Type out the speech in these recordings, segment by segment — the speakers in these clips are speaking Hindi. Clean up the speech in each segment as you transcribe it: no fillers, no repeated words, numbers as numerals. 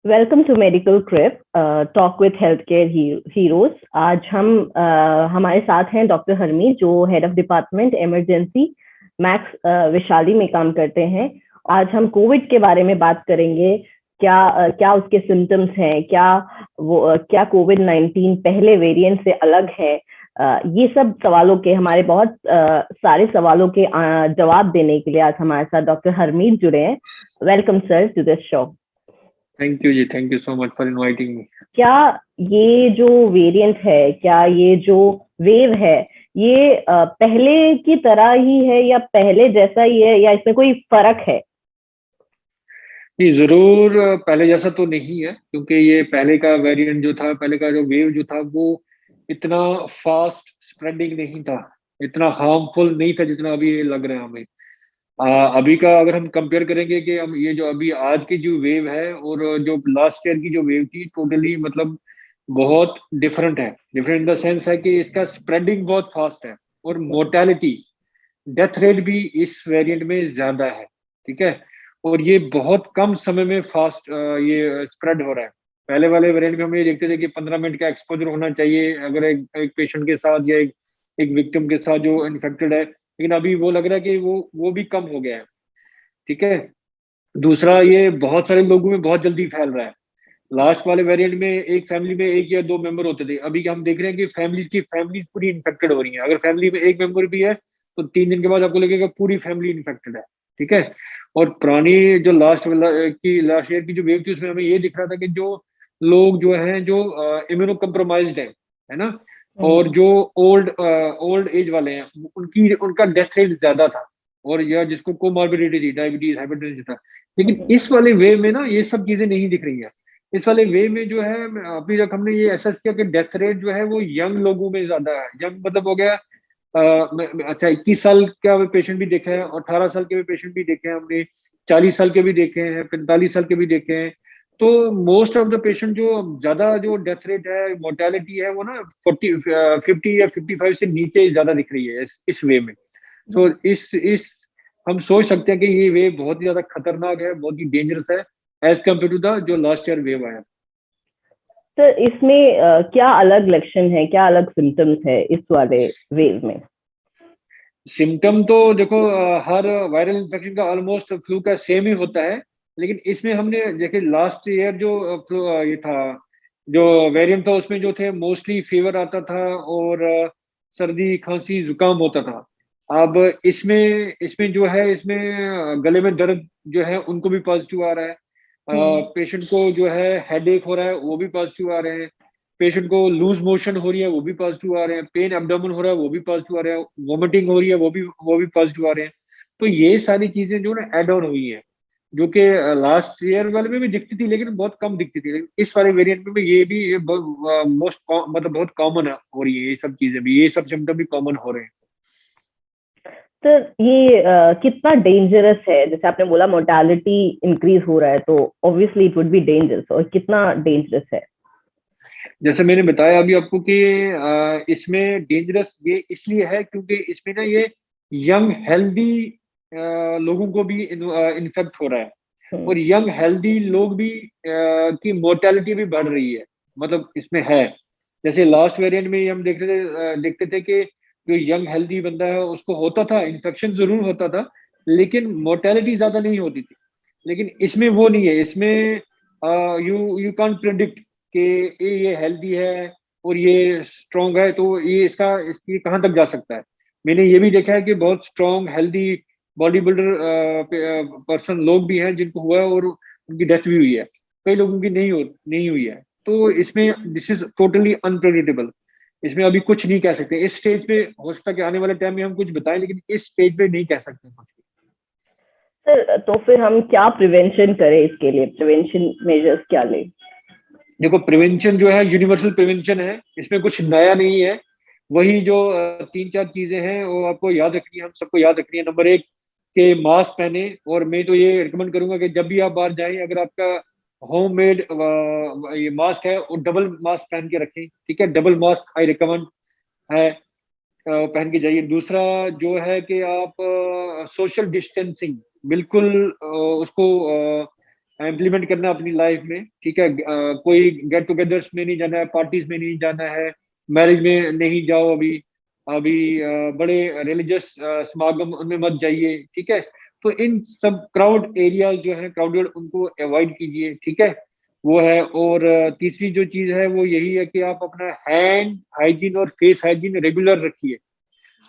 Welcome to medical crip talk with health care heroes. आज हम हमारे साथ हैं डॉक्टर हरमीत, जो head of department emergency Max Vaishali में काम करते हैं। आज हम कोविड के बारे में बात करेंगे। क्या उसके सिम्टम्स हैं, क्या कोविड-19 पहले वेरिएंट से अलग है। ये सब सवालों के, हमारे बहुत सारे सवालों के जवाब देने के लिए आज हमारे साथ डॉक्टर हरमीत जुड़े हैं। Welcome sir to this show. Thank you जी, thank you so much for inviting me. क्या ये जो वेरिएंट है, क्या ये जो वेव है, ये पहले की तरह ही है या पहले जैसा ही है, या इसमें कोई फर्क है? नहीं, जरूर पहले जैसा तो नहीं है, क्योंकि ये पहले का वेरिएंट जो था, पहले का जो वेव जो था, वो इतना फास्ट स्प्रेडिंग नहीं था, इतना हार्मफुल नहीं था जितना अभी ये लग रहा है हमें। अभी का अगर हम कंपेयर करेंगे कि हम ये जो अभी आज की जो वेव है और जो लास्ट ईयर की जो वेव थी, टोटली मतलब बहुत डिफरेंट है। डिफरेंट इन द सेंस है कि इसका स्प्रेडिंग बहुत फास्ट है, और मोर्टेलिटी, डेथ रेट भी इस वेरिएंट में ज्यादा है। ठीक है। और ये बहुत कम समय में फास्ट ये स्प्रेड हो रहा है। पहले वाले वेरिएंट में हम ये देखते थे कि 15 मिनट का एक्सपोजर होना चाहिए अगर एक पेशेंट के साथ या एक विक्टिम के साथ जो इन्फेक्टेड है, लेकिन अभी वो लग रहा है कि वो भी कम हो गया है। ठीक है। दूसरा, ये बहुत सारे लोगों में बहुत जल्दी फैल रहा है। लास्ट वाले वेरिएंट में एक फैमिली में एक या दो मेंबर होते थे, अभी हम देख रहे हैं कि फैमिली पूरी इन्फेक्टेड हो रही है। अगर फैमिली में एक मेंबर भी है तो 3 दिन के बाद आपको लगेगा पूरी फैमिली इन्फेक्टेड है। ठीक है। और पुरानी जो लास्ट ईयर की जो वेव थी, उसमें हमें ये दिख रहा था कि जो लोग जो हैं, जो इम्यूनो कम्प्रोमाइज्ड है ना, और जो ओल्ड एज वाले हैं, उनकी उनका डेथ रेट ज्यादा था, और या जिसको कोमॉर्बिडिटी थी, डायबिटीज, हाइपरटेंशन था। लेकिन इस वाले वेव में ना ये सब चीजें नहीं दिख रही है। इस वाले वे में जो है, अभी तक हमने ये एसेस किया कि डेथ रेट जो है वो यंग लोगों में ज्यादा है। यंग मतलब हो गया अच्छा, 21 साल का पेशेंट भी देखा है, और 18 साल के भी पेशेंट भी देखे हैं हमने, 40 साल के भी देखे हैं, 45 साल के भी देखे हैं। तो मोस्ट ऑफ द पेशेंट जो ज्यादा जो डेथ रेट है, मोर्टेलिटी है, वो ना 50 या 55 से नीचे ज्यादा दिख रही है इस वे में। तो इस हम सोच सकते हैं कि ये वेव बहुत ही ज्यादा खतरनाक है, बहुत ही डेंजरस है, एज कम्पेयर टू द जो लास्ट ईयर वेव आया। तो इसमें क्या अलग लक्षण है, क्या अलग सिम्टम्स है इस वाले वेव में? सिम्टम तो देखो, हर वायरल इन्फेक्शन का ऑलमोस्ट फ्लू का सेम ही होता है। लेकिन इसमें हमने देखे लास्ट ईयर जो ये था, जो वेरिएंट था, उसमें जो थे मोस्टली फीवर आता था, और सर्दी खांसी जुकाम होता था। अब इसमें इसमें जो है, इसमें गले में दर्द जो है उनको भी पॉजिटिव आ रहा है। पेशेंट को जो है हेडेक हो रहा है, वो भी पॉजिटिव आ रहे हैं। पेशेंट को लूज मोशन हो रही है, वो भी पॉजिटिव आ रहे हैं। पेन एब्डोमेन हो रहा है, वो भी पॉजिटिव आ रहे हैं। वोमिटिंग हो रही है, वो भी पॉजिटिव आ रहे हैं। तो ये सारी चीजें जो ना एड ऑन हुई हैं, जो कि लास्ट ईयर वाले में भी दिखती थी, लेकिन बहुत कम दिखती थी। लेकिन इस वाले वेरिएंट में भी ये भी मोस्ट मतलब बहुत कॉमन हो रही है। ये सब चीजें भी, ये सब सिम्टम भी कॉमन हो रहे हैं। तो ये कितना डेंजरस है? जैसे आपने बोला मोर्टालिटी इंक्रीज हो रहा है, तो obviously it would be dangerous. और कितना डेंजरस है? जैसे मैंने बताया अभी आपको कि इसमें डेंजरस ये इसलिए है क्योंकि इसमें ना ये यंग हेल्दी लोगों को भी इन्फेक्ट हो रहा है। हम्म। और यंग हेल्दी लोग भी की मोर्टेलिटी भी बढ़ रही है, मतलब इसमें है। जैसे लास्ट वेरिएंट में हम देखते थे कि जो यंग हेल्दी बंदा है उसको होता था, इन्फेक्शन जरूर होता था, लेकिन मोर्टेलिटी ज्यादा नहीं होती थी। लेकिन इसमें वो नहीं है। इसमें यू यू कांट प्रिडिक्ट कि ये हेल्दी है और ये स्ट्रांग है, तो ये कहाँ तक जा सकता है। मैंने ये भी देखा है कि बहुत strong healthy body builder person लोग भी हैं जिनको हुआ है, और उनकी डेथ भी हुई है। कई लोगों की नहीं हुई है। तो इसमें दिस इज टोटली अनप्रेडिक्टेबल। इसमें अभी कुछ नहीं कह सकते। इस स्टेज पे हो सकता है कि आने वाले टाइम में हम कुछ बताएं, लेकिन इस स्टेज पे नहीं कह सकते कुछ भी। सर, तो फिर हम क्या प्रिवेंशन करें? इसके लिए प्रिवेंशन मेजर्स क्या ले? देखो, प्रिवेंशन जो है यूनिवर्सल प्रिवेंशन है, इसमें कुछ नया नहीं है। वही जो 3-4 चीजें हैं वो आपको याद रखनी है, हम सबको याद रखनी है। नंबर 1 के मास्क पहने, और मैं तो ये रिकमेंड करूंगा कि जब भी आप बाहर जाएं, अगर आपका होम मेड ये मास्क है, वो डबल मास्क पहन के रखें। ठीक है, डबल मास्क आई रिकमेंड है, पहन के जाइए। दूसरा जो है कि आप सोशल डिस्टेंसिंग बिल्कुल उसको इम्प्लीमेंट करना अपनी लाइफ में, ठीक है। कोई गेट टुगेदर्स में नहीं जाना है, पार्टीज में नहीं जाना है, मैरिज में नहीं जाओ अभी। अभी बड़े रिलीजियस समागम उनमें मत जाइए, ठीक है। तो इन सब क्राउड एरिया जो है, क्राउडेड, उनको अवॉइड कीजिए, ठीक है। वो है। और तीसरी जो चीज है वो यही है कि आप अपना हैंड हाइजीन और फेस हाइजीन रेगुलर रखिए।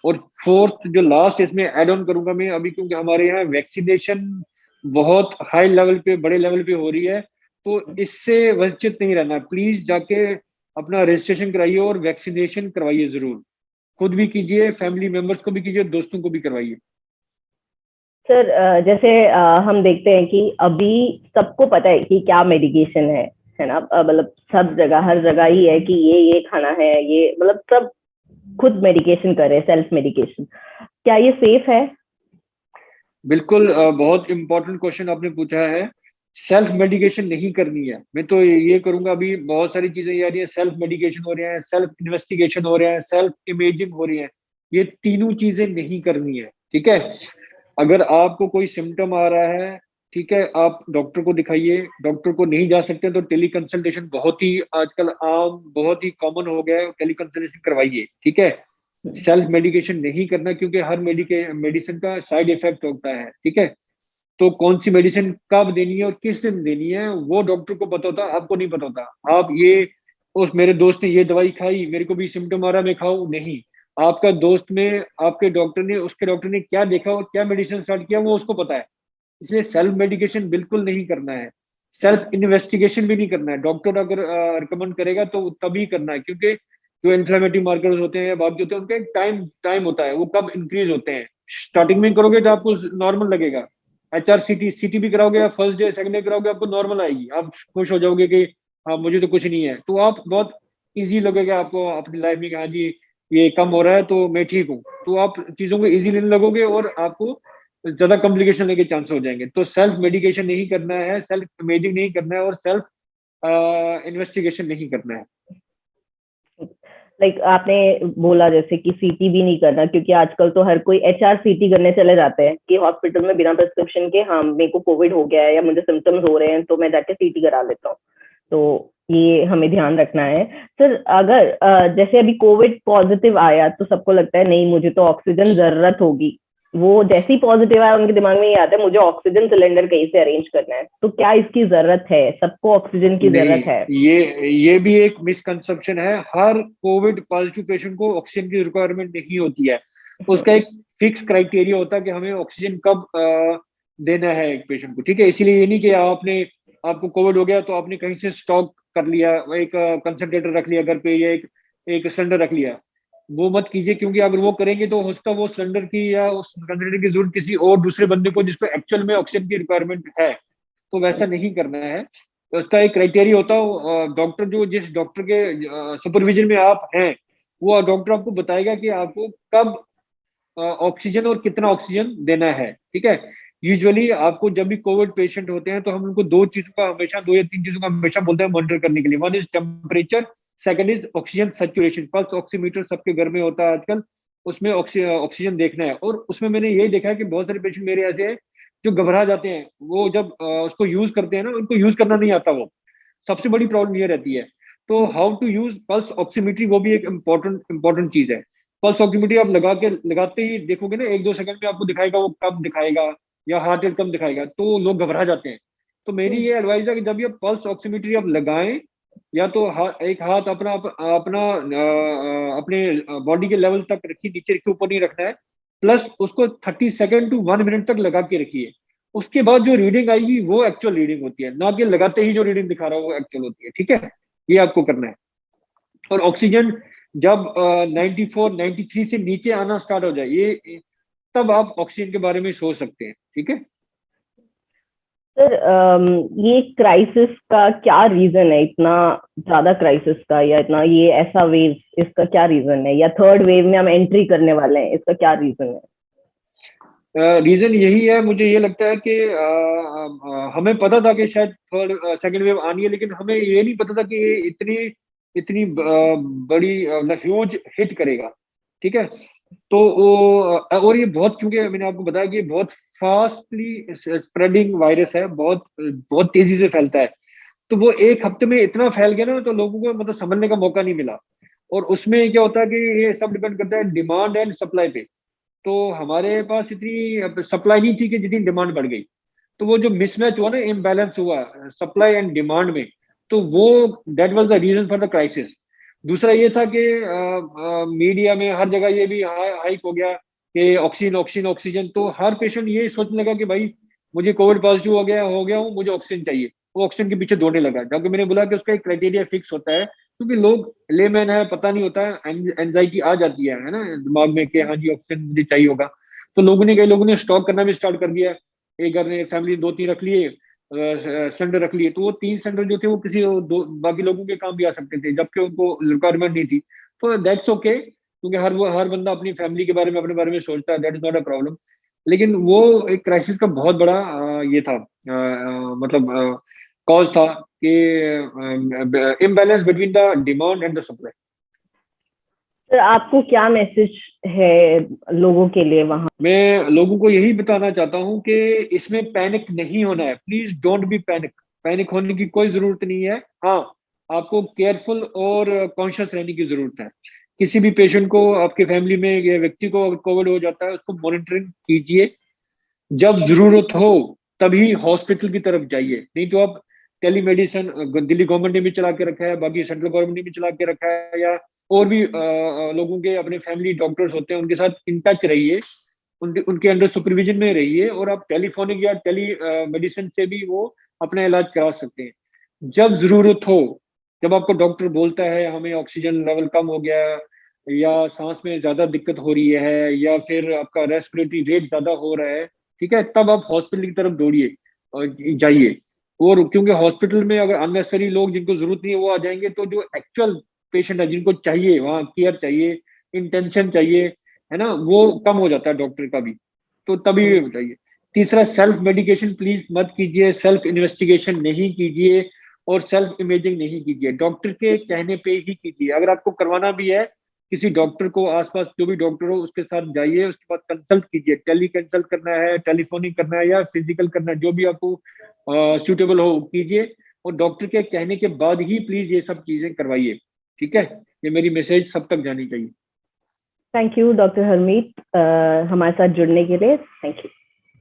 और फोर्थ जो लास्ट इसमें ऐड ऑन करूंगा मैं अभी, क्योंकि हमारे यहाँ वैक्सीनेशन बहुत हाई लेवल पे, बड़े लेवल पे हो रही है, तो इससे वंचित नहीं रहना। प्लीज जाके अपना रजिस्ट्रेशन कराइए और वैक्सीनेशन करवाइए जरूर। खुद भी कीजिए, फैमिली मेंबर्स को भी कीजिए, दोस्तों को भी करवाइए। सर जैसे हम देखते हैं कि अभी सबको पता है कि क्या मेडिकेशन है ना। मतलब सब जगह, हर जगह ही है कि ये खाना है, ये मतलब सब खुद मेडिकेशन करे, सेल्फ मेडिकेशन। क्या ये सेफ है? बिल्कुल। बहुत इंपॉर्टेंट क्वेश्चन आपने पूछा है। सेल्फ मेडिकेशन नहीं करनी है। मैं तो ये करूंगा, अभी बहुत सारी चीजें ये आ रही है, सेल्फ मेडिकेशन हो रहे हैं, सेल्फ इन्वेस्टिगेशन हो रहे हैं, सेल्फ इमेजिंग हो रही है। ये तीनों चीजें नहीं करनी है, ठीक है। अगर आपको कोई सिम्टम आ रहा है, ठीक है, आप डॉक्टर को दिखाइए। डॉक्टर को नहीं जा सकते तो टेली कंसल्टेशन बहुत ही आजकल आम, बहुत ही कॉमन हो गया है, टेली कंसल्टेशन करवाइए, ठीक है। सेल्फ मेडिकेशन नहीं करना, क्योंकि हर मेडिसिन का साइड इफेक्ट होता है, ठीक है। तो कौन सी मेडिसिन कब देनी है और किस दिन देनी है वो डॉक्टर को पता होता, आपको नहीं पता होता। आप ये, उस मेरे दोस्त ने ये दवाई खाई, मेरे को भी सिम्टम आ रहा है, मैं खाऊं नहीं। आपका दोस्त में, आपके डॉक्टर ने, उसके डॉक्टर ने क्या देखा और क्या मेडिसिन स्टार्ट किया वो उसको पता है। इसलिए सेल्फ मेडिकेशन बिल्कुल नहीं करना है। सेल्फ इन्वेस्टिगेशन भी नहीं करना है। डॉक्टर अगर रिकमेंड करेगा तो तभी करना है, क्योंकि जो इन्फ्लेमेटरी मार्कर्स होते हैं या बाकी होते हैं, उनका एक टाइम टाइम होता है, वो कब इंक्रीज होते हैं। स्टार्टिंग में करोगे तो आपको नॉर्मल लगेगा। HRCT CT भी कराओगे, या फर्स्ट डे सेकंड डे कराओगे, आपको नॉर्मल आएगी, आप खुश हो जाओगे कि हाँ मुझे तो कुछ नहीं है। तो आप बहुत इजी लगेगा आपको अपनी लाइफ में कि हाँ जी ये कम हो रहा है तो मैं ठीक हूँ। तो आप चीजों को इजी लेने लगोगे और आपको ज्यादा कॉम्प्लिकेशन लेके चांस हो जाएंगे। तो सेल्फ मेडिकेशन नहीं करना है, सेल्फ इमेजिंग नहीं करना है, और सेल्फ इन्वेस्टिगेशन नहीं करना है। लाइक आपने बोला जैसे कि सीटी भी नहीं करना, क्योंकि आजकल तो हर कोई HRCT करने चले जाते हैं कि हॉस्पिटल में बिना प्रिस्क्रिप्शन के, हाँ मेरे को कोविड हो गया है या मुझे सिम्टम्स हो रहे हैं तो मैं जाके सीटी करा लेता हूँ। तो ये हमें ध्यान रखना है। सर अगर जैसे अभी कोविड पॉजिटिव आया तो सबको लगता है नहीं मुझे तो ऑक्सीजन जरूरत होगी। वो जैसे ही पॉजिटिव आया उनके दिमाग में ये आता है मुझे ऑक्सीजन सिलेंडर कहीं से अरेंज करना है। तो क्या इसकी जरूरत है? सबको ऑक्सीजन की नहीं, जरूरत है? ये भी एक मिसकंसेप्शन है। हर कोविड पॉजिटिव पेशेंट को ऑक्सीजन की रिक्वायरमेंट नहीं होती है। उसका एक फिक्स क्राइटेरिया होता है कि हमें ऑक्सीजन कब देना है एक पेशेंट को, ठीक है। इसीलिए ये नहीं कि आपको कोविड हो गया तो आपने कहीं से स्टॉक कर लिया, एक कंसंट्रेटर रख लिया घर पे, या एक सिलेंडर रख लिया। वो मत कीजिए, क्योंकि अगर वो करेंगे तो उसका वो सिलेंडर की या उस कंसंट्रेटर की जरूरत किसी और दूसरे बंदे को जिसको एक्चुअल में ऑक्सीजन की रिक्वायरमेंट है। तो वैसा नहीं करना है। तो उसका एक क्राइटेरिया होता है। डॉक्टर जो, जिस डॉक्टर के सुपरविजन में आप हैं, वो डॉक्टर आपको बताएगा कि आपको कब ऑक्सीजन और कितना ऑक्सीजन देना है, ठीक है। यूजुअली आपको जब भी कोविड पेशेंट होते हैं तो हम उनको दो चीजों का हमेशा, दो या तीन चीजों का हमेशा बोलते हैं मॉनिटर करने के लिए। One is temperature, second is oxygen saturation. Pulse oximeter सबके घर में होता है आजकल, उसमें ऑक्सीजन देखना है। और उसमें मैंने यही देखा है कि बहुत सारे पेशेंट मेरे ऐसे हैं जो घबरा जाते हैं। वो जब उसको यूज करते हैं ना, उनको यूज करना नहीं आता। वो सबसे बड़ी प्रॉब्लम ये रहती है। तो हाउ टू यूज पल्स ऑक्सीमीट्री, वो भी एक इम्पोर्टेंट चीज है। पल्स ऑक्सीमीट्री आप लगाते ही देखोगे ना, एक दो सेकंड में आपको दिखाएगा वो कब दिखाएगा, या हार्ट रेट कम दिखाएगा, तो लोग घबरा जाते हैं। तो मेरी ये एडवाइस है कि जब ये पल्स ऑक्सीमीट्री आप लगाएं, या तो एक हाथ अपना अपने बॉडी के लेवल तक रखिए, नीचे रखिए, ऊपर नहीं रखना है। प्लस उसको 30 सेकंड to 1 मिनट तक लगा के रखिए। उसके बाद जो रीडिंग आएगी वो एक्चुअल रीडिंग होती है, ना कि लगाते ही जो रीडिंग दिखा रहा है वो एक्चुअल होती है, ठीक है। ये आपको करना है। और ऑक्सीजन जब 94 93 से नीचे आना स्टार्ट हो जाए, ये तब आप ऑक्सीजन के बारे में सोच सकते हैं, ठीक है। सर ये क्राइसिस का क्या रीजन है, इतना ज्यादा क्राइसिस का, या इतना ये ऐसा वेव, इसका क्या रीजन है? या थर्ड वेव में हम एंट्री करने वाले हैं, इसका क्या रीजन है? रीजन यही है, मुझे ये लगता है कि हमें पता था कि शायद थर्ड सेकंड वेव आनी है, लेकिन हमें ये नहीं पता था कि ये इतनी इतनी बड़ी ह्यूज हिट करेगा, ठीक है। तो और ये बहुत, क्योंकि मैंने आपको बताया कि ये बहुत फास्टली स्प्रेडिंग वायरस है, बहुत बहुत तेजी से फैलता है। तो वो एक हफ्ते में इतना फैल गया ना, तो लोगों को मतलब समझने का मौका नहीं मिला। और उसमें क्या होता है कि ये सब डिपेंड करता है डिमांड एंड सप्लाई पे। तो हमारे पास इतनी सप्लाई नहीं थी कि जितनी डिमांड बढ़ गई। तो वो जो मिसमैच हुआ ना, इम्बैलेंस हुआ सप्लाई एंड डिमांड में, तो वो that was the reason for the crisis. दूसरा ये था कि मीडिया में हर जगह ये भी हाइप हो गया कि ऑक्सीजन ऑक्सीजन ऑक्सीजन। तो हर पेशेंट ये सोचने लगा कि भाई मुझे कोविड पॉजिटिव हो गया हूँ, मुझे ऑक्सीजन चाहिए। वो ऑक्सीजन के पीछे दौड़ने लगा, जबकि मैंने बोला कि उसका एक क्राइटेरिया फिक्स होता है। क्योंकि लोग लेमैन है, पता नहीं होता है, एंजाइटी आ जाती है ना दिमाग में कि हाँ जी ऑक्सीजन मुझे चाहिए होगा। तो कई लोगों ने स्टॉक करना भी स्टार्ट कर दिया। एक घर ने फैमिली दो तीन रख लिए, सिलेंडर रख लिए। तो वो 3 सिलेंडर जो थे वो किसी दो बाकी लोगों के काम भी आ सकते थे, जबकि उनको रिक्वायरमेंट नहीं थी। तो दैट्स ओके, क्योंकि हर बंदा अपनी फैमिली के बारे में, अपने बारे में सोचता है, that is not a problem. लेकिन वो एक क्राइसिस का बहुत बड़ा ये था, मतलब कॉज था कि imbalance between the demand and the supply. Sir आपको क्या मैसेज है लोगों के लिए वहां? मैं लोगों को यही बताना चाहता हूँ कि इसमें पैनिक नहीं होना है, please don't be panic. Panic होने की कोई जरूरत नहीं है। हाँ, आपको केयरफुल और कॉन्शियस रहने की जरूरत है। किसी भी पेशेंट को, आपके फैमिली में या व्यक्ति को अगर कोविड हो जाता है, उसको मॉनिटरिंग कीजिए। जब जरूरत हो तभी हॉस्पिटल की तरफ जाइए, नहीं तो आप टेलीमेडिसिन दिल्ली गवर्नमेंट ने भी चला के रखा है, बाकी सेंट्रल गवर्नमेंट ने भी चला के रखा है, या और भी लोगों के अपने फैमिली डॉक्टर्स होते हैं, उनके साथ इन टच रहिए, उनके अंडर सुपरविजन में रहिए। और आप टेलीफोनिक या टेली मेडिसिन से भी वो अपना इलाज करा सकते हैं जब जरूरत हो। जब आपको डॉक्टर बोलता है हमें ऑक्सीजन लेवल कम हो गया, या सांस में ज्यादा दिक्कत हो रही है, या फिर आपका रेस्पिरेटरी रेट ज्यादा हो रहा है, ठीक है, तब आप हॉस्पिटल की तरफ दौड़िए और जाइए। और क्योंकि हॉस्पिटल में अगर अननेसेसरी लोग जिनको जरूरत नहीं है वो आ जाएंगे, तो जो एक्चुअल पेशेंट है, जिनको चाहिए वहाँ केयर चाहिए, इंटेंशन चाहिए, है ना, वो कम हो जाता है डॉक्टर का भी। तो तभी ये बताइए। तीसरा, सेल्फ मेडिकेशन प्लीज मत कीजिए, सेल्फ इन्वेस्टिगेशन नहीं कीजिए, और सेल्फ इमेजिंग नहीं कीजिए। डॉक्टर के कहने पे ही कीजिए। अगर आपको करवाना भी है, किसी डॉक्टर को, आसपास जो भी डॉक्टर हो उसके साथ जाइए, उसके बाद कंसल्ट कीजिए। टेली कंसल्ट करना है, टेलीफोनिक करना है, या फिजिकल करना है, जो भी आपको सूटेबल हो कीजिए। और डॉक्टर के कहने के बाद ही प्लीज ये सब चीजें करवाइए। ठीक है, ये मेरी मैसेज सब तक जानी चाहिए। थैंक यू डॉक्टर हरमीत, हमारे साथ जुड़ने के लिए। Thank you.